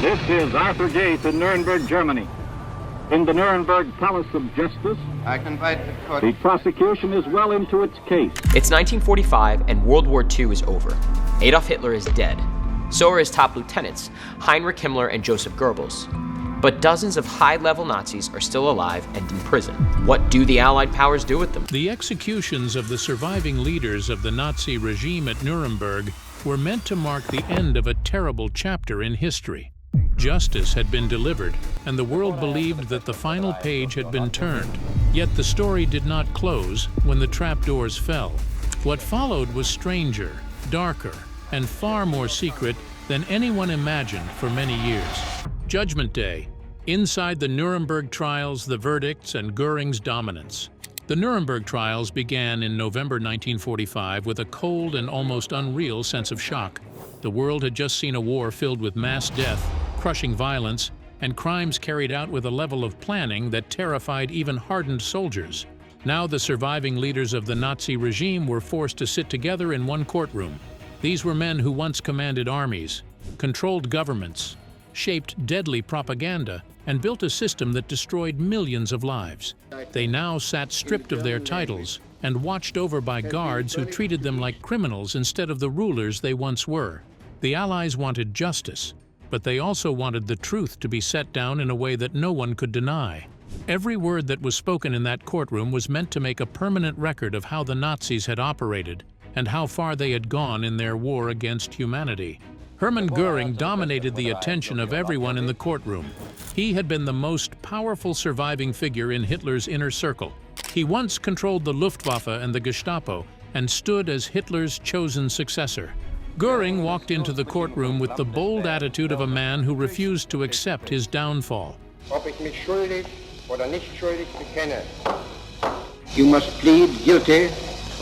This is Arthur Gates in Nuremberg, Germany. In the Nuremberg Palace of Justice, I can invite the court. The prosecution is well into its case. It's 1945 and World War II is over. Adolf Hitler is dead. So are his top lieutenants, Heinrich Himmler and Joseph Goebbels. But dozens of high-level Nazis are still alive and in prison. What do the Allied powers do with them? The executions of the surviving leaders of the Nazi regime at Nuremberg were meant to mark the end of a terrible chapter in history. Justice had been delivered, and the world believed that the final page had been turned. Yet the story did not close when the trapdoors fell. What followed was stranger, darker, and far more secret than anyone imagined for many years. Judgment Day. Inside the Nuremberg trials, the verdicts, and Goring's dominance. The Nuremberg trials began in November 1945 with a cold and almost unreal sense of shock. The world had just seen a war filled with mass death, crushing violence, and crimes carried out with a level of planning that terrified even hardened soldiers. Now the surviving leaders of the Nazi regime were forced to sit together in one courtroom. These were men who once commanded armies, controlled governments, shaped deadly propaganda, and built a system that destroyed millions of lives. They now sat stripped of their titles and watched over by guards who treated them like criminals instead of the rulers they once were. The Allies wanted justice, but they also wanted the truth to be set down in a way that no one could deny. Every word that was spoken in that courtroom was meant to make a permanent record of how the Nazis had operated and how far they had gone in their war against humanity. Hermann Goring dominated the attention of everyone in the courtroom. He had been the most powerful surviving figure in Hitler's inner circle. He once controlled the Luftwaffe and the Gestapo and stood as Hitler's chosen successor. Goring walked into the courtroom with the bold attitude of a man who refused to accept his downfall. Ob ich mich schuldig oder nicht schuldig bekenne. You must plead guilty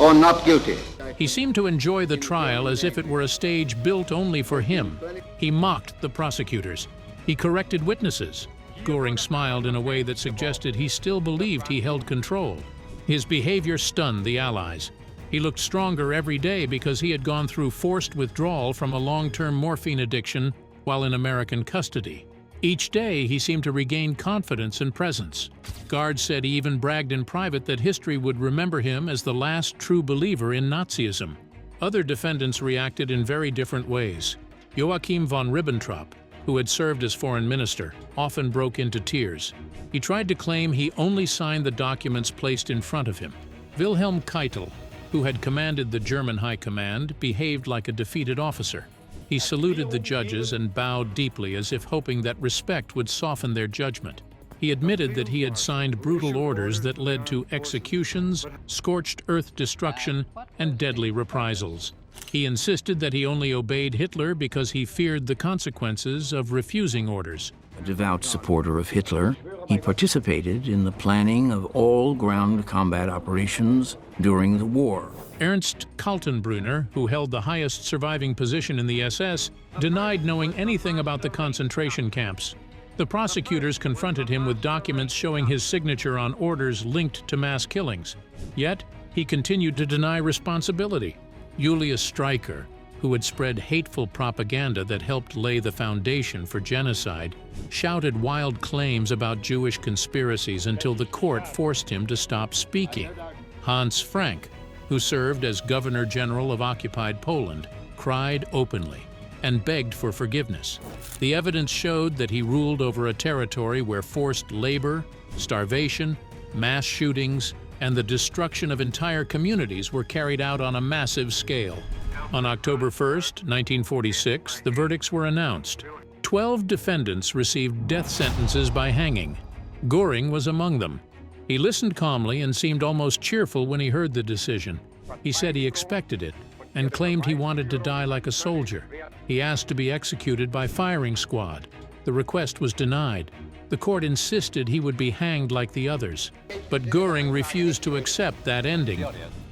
or not guilty. He seemed to enjoy the trial as if it were a stage built only for him. He mocked the prosecutors. He corrected witnesses. Goring smiled in a way that suggested he still believed he held control. His behavior stunned the Allies. He looked stronger every day because he had gone through forced withdrawal from a long-term morphine addiction while in American custody. Each day, he seemed to regain confidence and presence. Guards said he even bragged in private that history would remember him as the last true believer in Nazism. Other defendants reacted in very different ways. Joachim von Ribbentrop, who had served as foreign minister, often broke into tears. He tried to claim he only signed the documents placed in front of him. Wilhelm Keitel, who had commanded the German High Command, behaved like a defeated officer. He saluted the judges and bowed deeply as if hoping that respect would soften their judgment. He admitted that he had signed brutal orders that led to executions, scorched earth destruction, and deadly reprisals. He insisted that he only obeyed Hitler because he feared the consequences of refusing orders. A devout supporter of Hitler, he participated in the planning of all ground combat operations during the war. Ernst Kaltenbrunner, who held the highest surviving position in the SS, denied knowing anything about the concentration camps. The prosecutors confronted him with documents showing his signature on orders linked to mass killings. Yet, he continued to deny responsibility. Julius Streicher, who had spread hateful propaganda that helped lay the foundation for genocide, shouted wild claims about Jewish conspiracies until the court forced him to stop speaking. Hans Frank, who served as Governor General of occupied Poland, cried openly and begged for forgiveness. The evidence showed that he ruled over a territory where forced labor, starvation, mass shootings, and the destruction of entire communities were carried out on a massive scale. On October 1st, 1946, the verdicts were announced. 12 defendants received death sentences by hanging. Goring was among them. He listened calmly and seemed almost cheerful when he heard the decision. He said he expected it and claimed he wanted to die like a soldier. He asked to be executed by firing squad. The request was denied. The court insisted he would be hanged like the others. But Goring refused to accept that ending.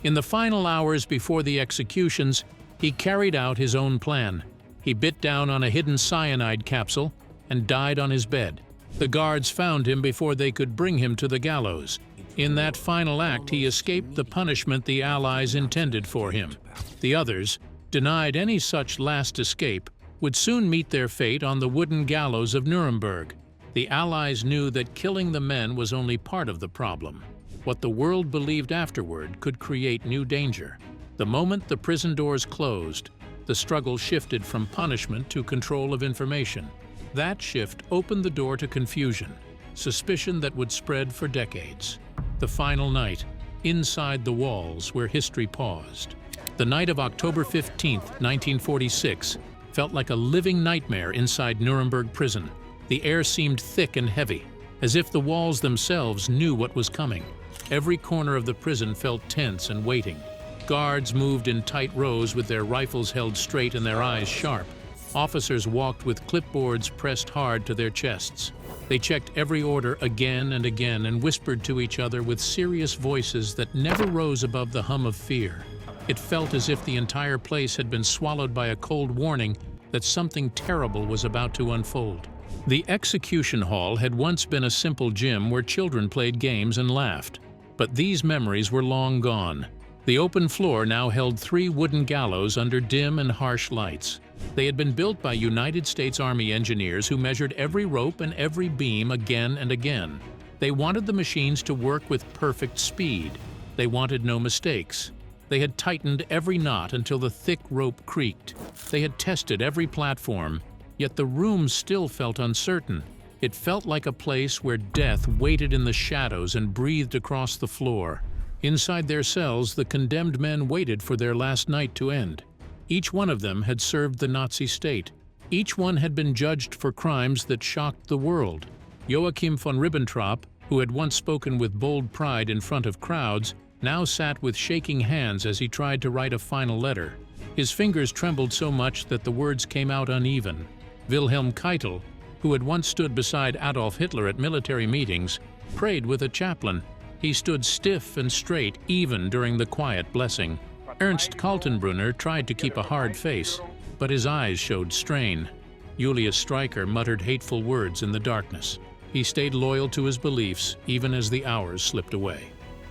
In the final hours before the executions, he carried out his own plan. He bit down on a hidden cyanide capsule and died on his bed. The guards found him before they could bring him to the gallows. In that final act, he escaped the punishment the Allies intended for him. The others, denied any such last escape, would soon meet their fate on the wooden gallows of Nuremberg. The Allies knew that killing the men was only part of the problem. What the world believed afterward could create new danger. The moment the prison doors closed, the struggle shifted from punishment to control of information. That shift opened the door to confusion, suspicion that would spread for decades. The final night, inside the walls where history paused. The night of October 15, 1946, felt like a living nightmare inside Nuremberg prison. The air seemed thick and heavy, as if the walls themselves knew what was coming. Every corner of the prison felt tense and waiting. Guards moved in tight rows with their rifles held straight and their eyes sharp. Officers walked with clipboards pressed hard to their chests. They checked every order again and again and whispered to each other with serious voices that never rose above the hum of fear. It felt as if the entire place had been swallowed by a cold warning that something terrible was about to unfold. The execution hall had once been a simple gym where children played games and laughed. But these memories were long gone. The open floor now held 3 wooden gallows under dim and harsh lights. They had been built by United States Army engineers who measured every rope and every beam again and again. They wanted the machines to work with perfect speed. They wanted no mistakes. They had tightened every knot until the thick rope creaked. They had tested every platform, yet the room still felt uncertain. It felt like a place where death waited in the shadows and breathed across the floor. Inside their cells, the condemned men waited for their last night to end. Each one of them had served the Nazi state. Each one had been judged for crimes that shocked the world. Joachim von Ribbentrop, who had once spoken with bold pride in front of crowds, now sat with shaking hands as he tried to write a final letter. His fingers trembled so much that the words came out uneven. Wilhelm Keitel, who had once stood beside Adolf Hitler at military meetings, prayed with a chaplain. He stood stiff and straight even during the quiet blessing. Ernst Kaltenbrunner tried to keep a hard face, but his eyes showed strain. Julius Streicher muttered hateful words in the darkness. He stayed loyal to his beliefs even as the hours slipped away.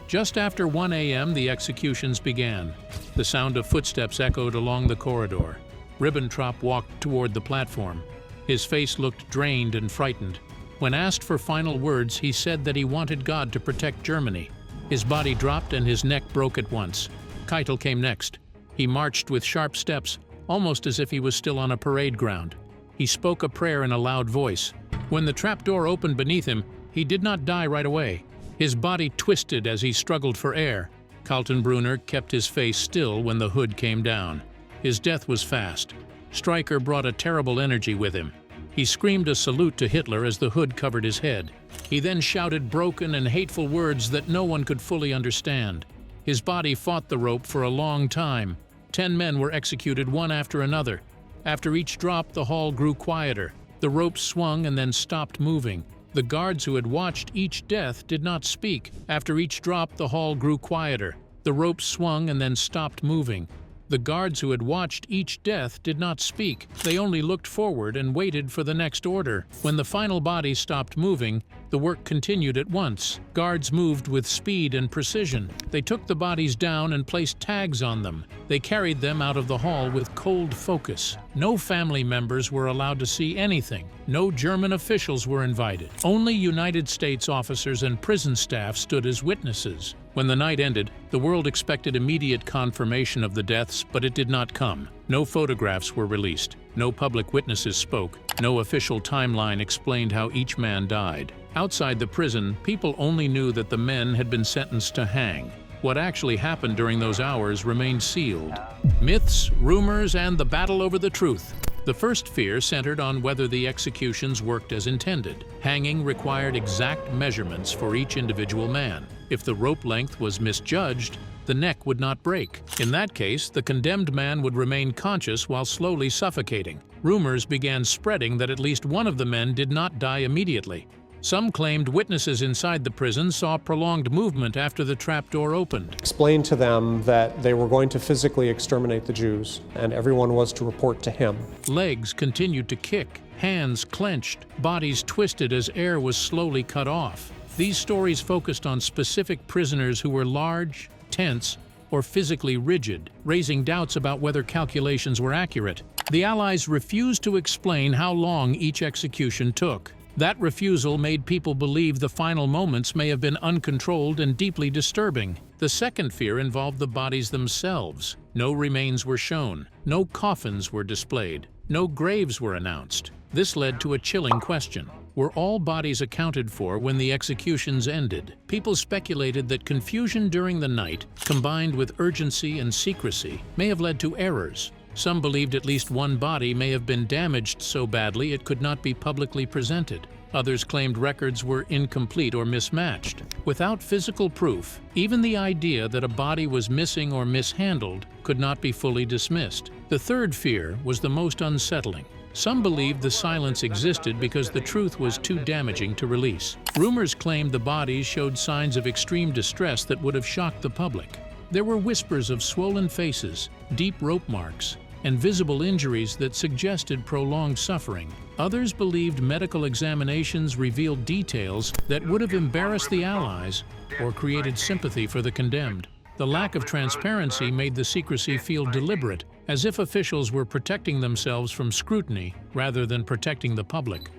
Just after 1 a.m., the executions began. The sound of footsteps echoed along the corridor. Ribbentrop walked toward the platform. His face looked drained and frightened. When asked for final words, he said that he wanted God to protect Germany. His body dropped and his neck broke at once. Keitel came next. He marched with sharp steps, almost as if he was still on a parade ground. He spoke a prayer in a loud voice. When the trapdoor opened beneath him, he did not die right away. His body twisted as he struggled for air. Kaltenbrunner kept his face still when the hood came down. His death was fast. Streicher brought a terrible energy with him. He screamed a salute to Hitler as the hood covered his head. He then shouted broken and hateful words that no one could fully understand. His body fought the rope for a long time. 10 men were executed one after another. After each drop, the hall grew quieter. The rope swung and then stopped moving. The guards who had watched each death did not speak. After each drop, the hall grew quieter. The rope swung and then stopped moving. The guards who had watched each death did not speak. They only looked forward and waited for the next order. When the final body stopped moving, the work continued at once. Guards moved with speed and precision. They took the bodies down and placed tags on them. They carried them out of the hall with cold focus. No family members were allowed to see anything. No German officials were invited. Only United States officers and prison staff stood as witnesses. When the night ended, the world expected immediate confirmation of the deaths, but it did not come. No photographs were released. No public witnesses spoke. No official timeline explained how each man died. Outside the prison, people only knew that the men had been sentenced to hang. What actually happened during those hours remained sealed. Myths, rumors, and the battle over the truth. The first fear centered on whether the executions worked as intended. Hanging required exact measurements for each individual man. If the rope length was misjudged, the neck would not break. In that case, the condemned man would remain conscious while slowly suffocating. Rumors began spreading that at least one of the men did not die immediately. Some claimed witnesses inside the prison saw prolonged movement after the trapdoor opened. Explained to them that they were going to physically exterminate the Jews, and everyone was to report to him. Legs continued to kick, hands clenched, bodies twisted as air was slowly cut off. These stories focused on specific prisoners who were large, tense, or physically rigid, raising doubts about whether calculations were accurate. The Allies refused to explain how long each execution took. That refusal made people believe the final moments may have been uncontrolled and deeply disturbing. The second fear involved the bodies themselves. No remains were shown, no coffins were displayed, no graves were announced. This led to a chilling question. Were all bodies accounted for when the executions ended? People speculated that confusion during the night, combined with urgency and secrecy, may have led to errors. Some believed at least one body may have been damaged so badly it could not be publicly presented. Others claimed records were incomplete or mismatched. Without physical proof, even the idea that a body was missing or mishandled could not be fully dismissed. The third fear was the most unsettling. Some believed the silence existed because the truth was too damaging to release. Rumors claimed the bodies showed signs of extreme distress that would have shocked the public. There were whispers of swollen faces, deep rope marks, and visible injuries that suggested prolonged suffering. Others believed medical examinations revealed details that would have embarrassed the Allies or created sympathy for the condemned. The lack of transparency made the secrecy feel deliberate, as if officials were protecting themselves from scrutiny rather than protecting the public.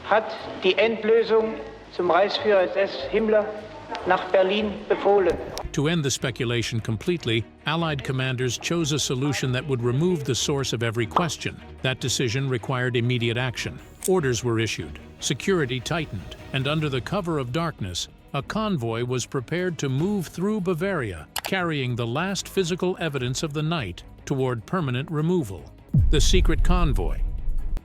Hat die Endlösung zum Reichsführer SS Himmler nach Berlin befohlen. To end the speculation completely, Allied commanders chose a solution that would remove the source of every question. That decision required immediate action. Orders were issued, security tightened, and under the cover of darkness, a convoy was prepared to move through Bavaria, carrying the last physical evidence of the night toward permanent removal. The secret convoy,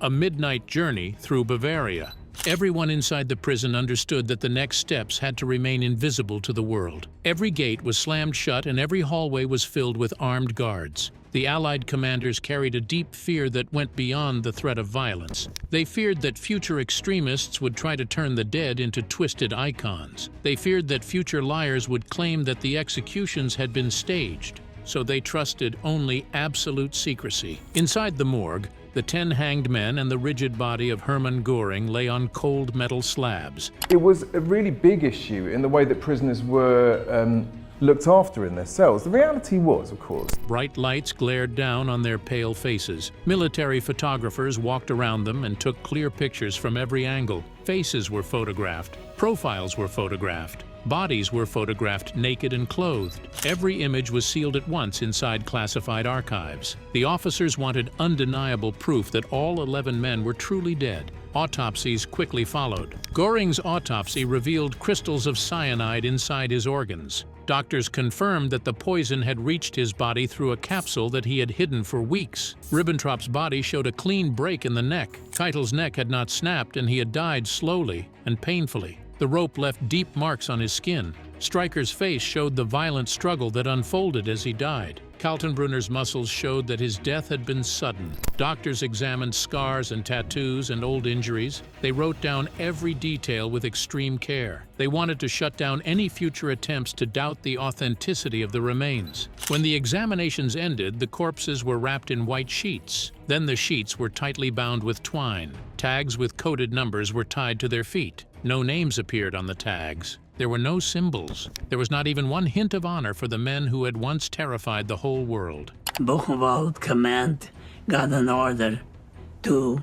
a midnight journey through Bavaria. Everyone inside the prison understood that the next steps had to remain invisible to the world. Every gate was slammed shut and every hallway was filled with armed guards. The Allied commanders carried a deep fear that went beyond the threat of violence. They feared that future extremists would try to turn the dead into twisted icons. They feared that future liars would claim that the executions had been staged, so they trusted only absolute secrecy. Inside the morgue, the 10 hanged men and the rigid body of Hermann Goring lay on cold metal slabs. It was a really big issue in the way that prisoners were looked after in their cells. The reality was, of course, bright lights glared down on their pale faces. Military photographers walked around them and took clear pictures from every angle. Faces were photographed, profiles were photographed, bodies were photographed naked and clothed. Every image was sealed at once inside classified archives. The officers wanted undeniable proof that all 11 men were truly dead. Autopsies quickly followed. Goring's autopsy revealed crystals of cyanide inside his organs. Doctors confirmed that the poison had reached his body through a capsule that he had hidden for weeks. Ribbentrop's body showed a clean break in the neck. Keitel's neck had not snapped and he had died slowly and painfully. The rope left deep marks on his skin. Stryker's face showed the violent struggle that unfolded as he died. Kaltenbrunner's muscles showed that his death had been sudden. Doctors examined scars and tattoos and old injuries. They wrote down every detail with extreme care. They wanted to shut down any future attempts to doubt the authenticity of the remains. When the examinations ended, the corpses were wrapped in white sheets. Then the sheets were tightly bound with twine. Tags with coded numbers were tied to their feet. No names appeared on the tags. There were no symbols. There was not even one hint of honor for the men who had once terrified the whole world. Buchenwald Command got an order to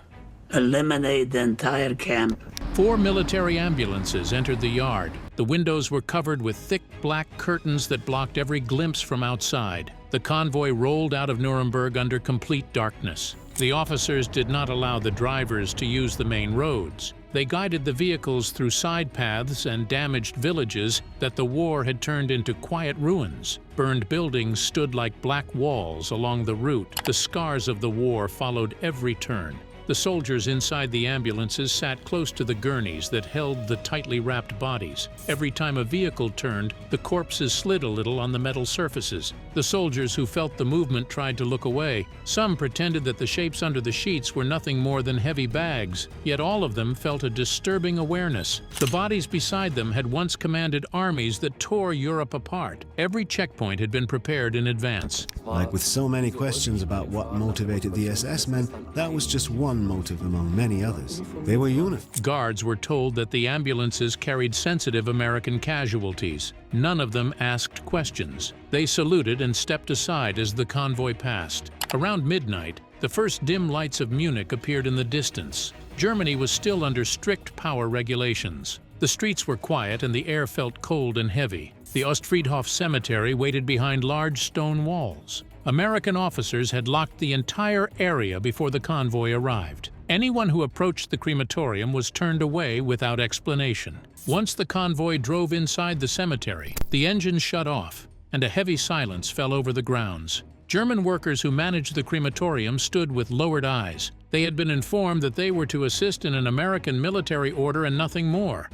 eliminate the entire camp. 4 military ambulances entered the yard. The windows were covered with thick black curtains that blocked every glimpse from outside. The convoy rolled out of Nuremberg under complete darkness. The officers did not allow the drivers to use the main roads. They guided the vehicles through side paths and damaged villages that the war had turned into quiet ruins. Burned buildings stood like black walls along the route. The scars of the war followed every turn. The soldiers inside the ambulances sat close to the gurneys that held the tightly wrapped bodies. Every time a vehicle turned, the corpses slid a little on the metal surfaces. The soldiers who felt the movement tried to look away. Some pretended that the shapes under the sheets were nothing more than heavy bags, yet all of them felt a disturbing awareness. The bodies beside them had once commanded armies that tore Europe apart. Every checkpoint had been prepared in advance. Like with so many questions about what motivated the SS men, that was just one motive among many others. They were unified. Guards were told that the ambulances carried sensitive American casualties. None of them asked questions. They saluted and stepped aside as the convoy passed. Around midnight, The first dim lights of Munich appeared in the distance. Germany was still under strict power regulations. The streets were quiet and the air felt cold and heavy. The Ostfriedhof cemetery waited behind large stone walls. American officers had locked the entire area before the convoy arrived. Anyone who approached the crematorium was turned away without explanation. Once the convoy drove inside the cemetery, the engines shut off, and a heavy silence fell over the grounds. German workers who managed the crematorium stood with lowered eyes. They had been informed that they were to assist in an American military order and nothing more.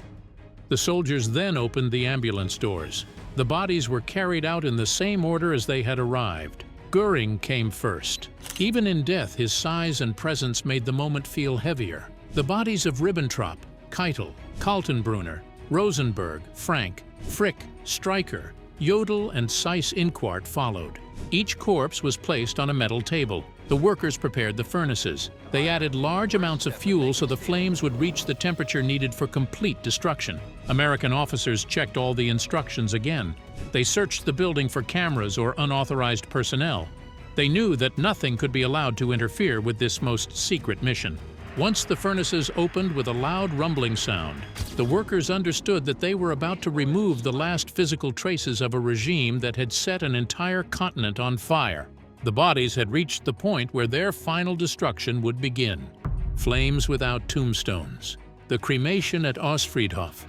The soldiers then opened the ambulance doors. The bodies were carried out in the same order as they had arrived. Goring came first. Even in death, his size and presence made the moment feel heavier. The bodies of Ribbentrop, Keitel, Kaltenbrunner, Rosenberg, Frank, Frick, Streicher, Jodl, and Seyss-Inquart followed. Each corpse was placed on a metal table. The workers prepared the furnaces. They added large amounts of fuel so the flames would reach the temperature needed for complete destruction. American officers checked all the instructions again. They searched the building for cameras or unauthorized personnel. They knew that nothing could be allowed to interfere with this most secret mission. Once the furnaces opened with a loud rumbling sound, the workers understood that they were about to remove the last physical traces of a regime that had set an entire continent on fire. The bodies had reached the point where their final destruction would begin. Flames without tombstones. The cremation at Ostfriedhof.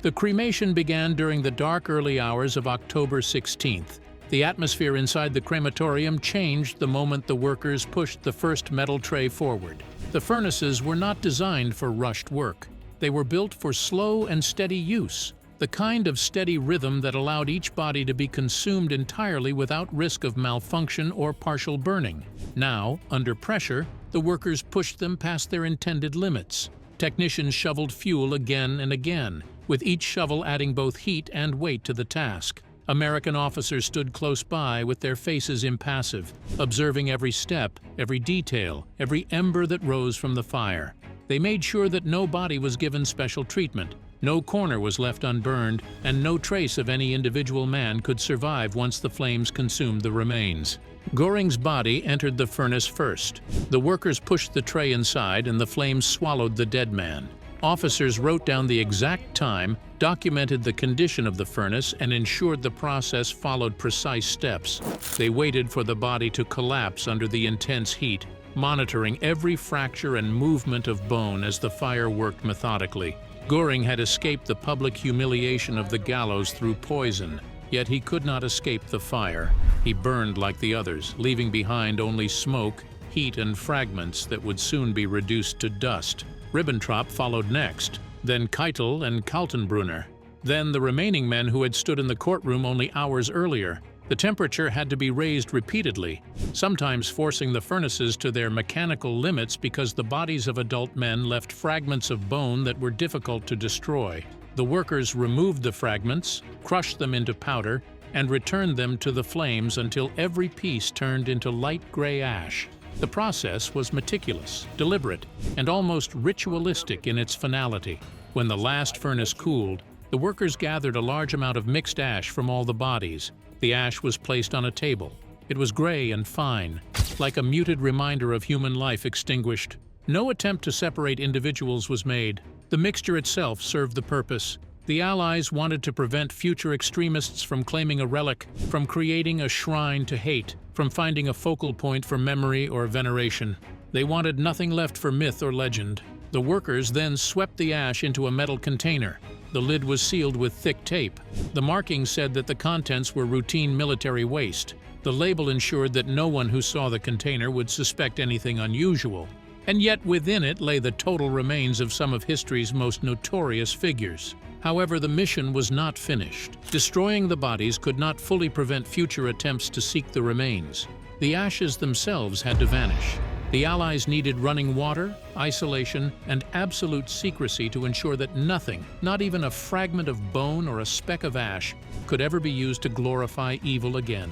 The cremation began during the dark early hours of October 16th. The atmosphere inside the crematorium changed the moment the workers pushed the first metal tray forward. The furnaces were not designed for rushed work. They were built for slow and steady use, the kind of steady rhythm that allowed each body to be consumed entirely without risk of malfunction or partial burning. Now, under pressure, the workers pushed them past their intended limits. Technicians shoveled fuel again and again, with each shovel adding both heat and weight to the task. American officers stood close by with their faces impassive, observing every step, every detail, every ember that rose from the fire. They made sure that no body was given special treatment, no corner was left unburned, and no trace of any individual man could survive once the flames consumed the remains. Goring's body entered the furnace first. The workers pushed the tray inside and the flames swallowed the dead man. Officers wrote down the exact time, documented the condition of the furnace, and ensured the process followed precise steps. They waited for the body to collapse under the intense heat, monitoring every fracture and movement of bone as the fire worked methodically. Goring had escaped the public humiliation of the gallows through poison, yet he could not escape the fire. He burned like the others, leaving behind only smoke, heat, and fragments that would soon be reduced to dust. Ribbentrop followed next, then Keitel and Kaltenbrunner. Then the remaining men who had stood in the courtroom only hours earlier. The temperature had to be raised repeatedly, sometimes forcing the furnaces to their mechanical limits because the bodies of adult men left fragments of bone that were difficult to destroy. The workers removed the fragments, crushed them into powder, and returned them to the flames until every piece turned into light gray ash. The process was meticulous, deliberate, and almost ritualistic in its finality. When the last furnace cooled, the workers gathered a large amount of mixed ash from all the bodies. The ash was placed on a table. It was gray and fine, like a muted reminder of human life extinguished. No attempt to separate individuals was made. The mixture itself served the purpose. The Allies wanted to prevent future extremists from claiming a relic, from creating a shrine to hate, from finding a focal point for memory or veneration. They wanted nothing left for myth or legend. The workers then swept the ash into a metal container. The lid was sealed with thick tape. The marking said that the contents were routine military waste. The label ensured that no one who saw the container would suspect anything unusual. And yet within it lay the total remains of some of history's most notorious figures. However, the mission was not finished. Destroying the bodies could not fully prevent future attempts to seek the remains. The ashes themselves had to vanish. The Allies needed running water, isolation, and absolute secrecy to ensure that nothing, not even a fragment of bone or a speck of ash, could ever be used to glorify evil again.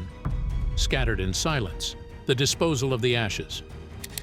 Scattered in silence, the disposal of the ashes.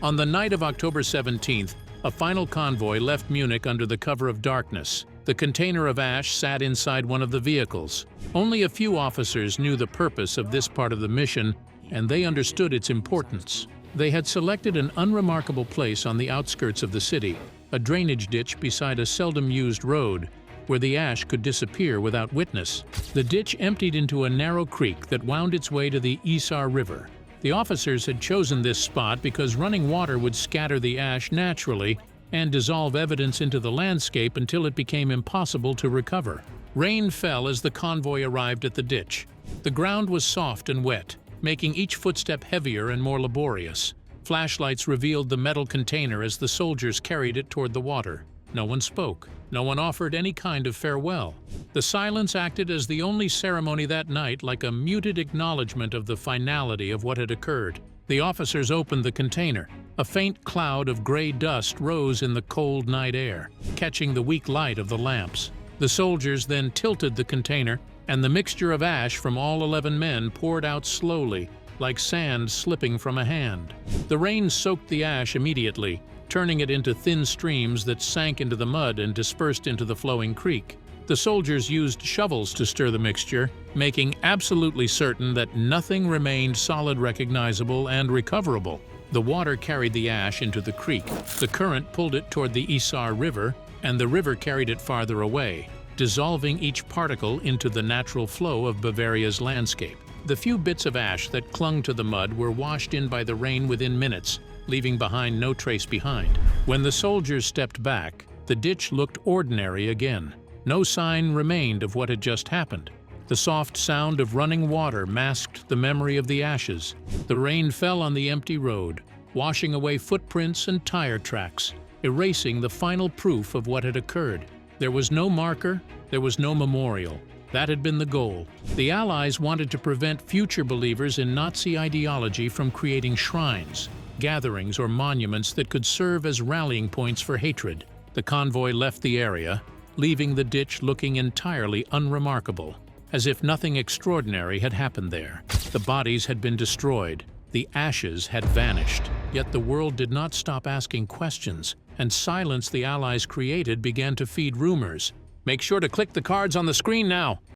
On the night of October 17th, a final convoy left Munich under the cover of darkness. The container of ash sat inside one of the vehicles. Only a few officers knew the purpose of this part of the mission, and they understood its importance. They had selected an unremarkable place on the outskirts of the city, a drainage ditch beside a seldom-used road, where the ash could disappear without witness. The ditch emptied into a narrow creek that wound its way to the Isar River. The officers had chosen this spot because running water would scatter the ash naturally and dissolve evidence into the landscape until it became impossible to recover. Rain fell as the convoy arrived at the ditch. The ground was soft and wet, making each footstep heavier and more laborious. Flashlights revealed the metal container as the soldiers carried it toward the water. No one spoke. No one offered any kind of farewell. The silence acted as the only ceremony that night, like a muted acknowledgement of the finality of what had occurred. The officers opened the container. A faint cloud of gray dust rose in the cold night air, catching the weak light of the lamps. The soldiers then tilted the container, and the mixture of ash from all 11 men poured out slowly, like sand slipping from a hand. The rain soaked the ash immediately, turning it into thin streams that sank into the mud and dispersed into the flowing creek. The soldiers used shovels to stir the mixture, making absolutely certain that nothing remained solid, recognizable, and recoverable. The water carried the ash into the creek. The current pulled it toward the Isar River, and the river carried it farther away, dissolving each particle into the natural flow of Bavaria's landscape. The few bits of ash that clung to the mud were washed in by the rain within minutes, leaving behind no trace behind. When the soldiers stepped back, the ditch looked ordinary again. No sign remained of what had just happened. The soft sound of running water masked the memory of the ashes. The rain fell on the empty road, washing away footprints and tire tracks, erasing the final proof of what had occurred. There was no marker, there was no memorial. That had been the goal. The Allies wanted to prevent future believers in Nazi ideology from creating shrines, gatherings, or monuments that could serve as rallying points for hatred. The convoy left the area, leaving the ditch looking entirely unremarkable, as if nothing extraordinary had happened there. The bodies had been destroyed. The ashes had vanished. Yet the world did not stop asking questions, and silence the Allies created began to feed rumors. Make sure to click the cards on the screen now.